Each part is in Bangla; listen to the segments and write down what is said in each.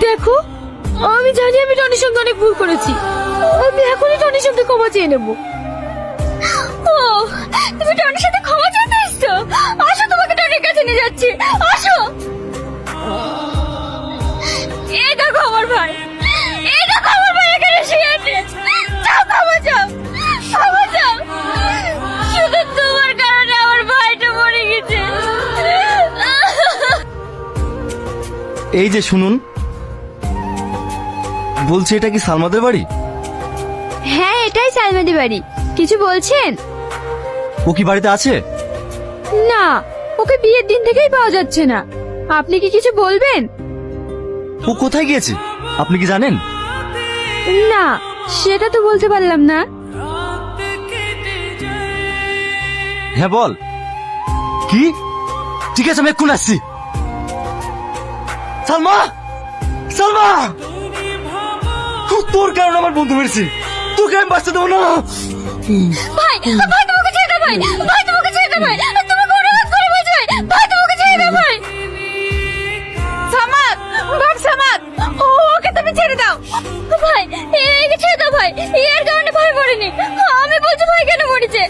দেখো, আমি জানি আমি টনির সঙ্গে অনেক ভুল করেছি। আমি এখনই টনির সঙ্গে ক্ষমা চেয়ে নেবো। ও, তুমি টনির সাথে ক্ষমা চাইতে এসছো? আসো, তোমাকে টনির কাছে নিয়ে যাচ্ছি। আসো। এই দেখো আমার ভাই, এই দেখো আমার ভাই এখানে শুয়ে আছে। যাও, ক্ষমা চাও, ক্ষমা চাও। শুধু তোমার কারণে আমার ভাইটা মরে গেছে। এই যে শুনুন, বলছি এটা কি সালমাদের বাড়ি? হ্যাঁ, এটাই সালমাদের বাড়ি। কিছু বলছেন? ও কি বাড়িতে আছে? না, ওকে বিয়ের দিন থেকেই পাওয়া যাচ্ছে না। আপনি কি কিছু বলবেন? ও কোথায় গিয়েছে আপনি কি জানেন? না, সেটা তো বলতে পারলাম না। হ্যাঁ বল। কি? ঠিক আছে, আমি এক্ষুনি আসছি। সালমা, সালমা, তোর কারণে আমার বন্ধু মেরেছে। তোকে আমি বাঁচতে দেবো না। ভাই, ভাই তোমাকে ছেড়ে দাও ভাই। ভাই তোমাকে ছেড়ে দাও ভাই। তোমাকে অনুরোধ করে বলছি ভাই। ভাই তোমাকে ছেড়ে দাও ভাই। সামাদ, ভাই সামাদ, ওকে তুমি ছেড়ে দাও। ভাই, একে ছেড়ে দাও ভাই। এর কারণে ভাই মরেনি। আমি বলছি ভাই কেন মরেছে।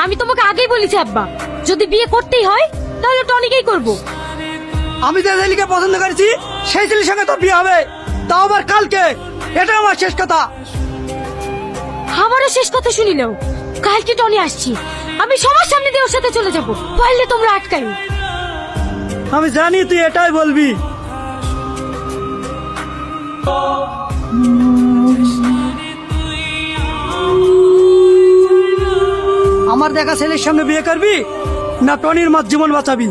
আমি তোমাকে আগেই বলেছি আব্বা, যদি বিয়ে করতেই হয় তাহলে টনিকেই করব। আমি যে ছেলেকে পছন্দ করেছি সেই ছেলের সঙ্গে তোর বিয়ে হবে, তাও আবার কালকে। এটা আমার শেষ কথা। আমারও শেষ কথা শুনিলেও কালকে টনি আসছি। আমি সবার সামনে দিয়ে ওর সাথে চলে যাব। পারলে তোমরা আটকাই। আমি জানি তুই এটাই বলবি। আমার দেখা ছেলের সঙ্গে বিয়ে করবি না টনির মার জীবন বাঁচাবি?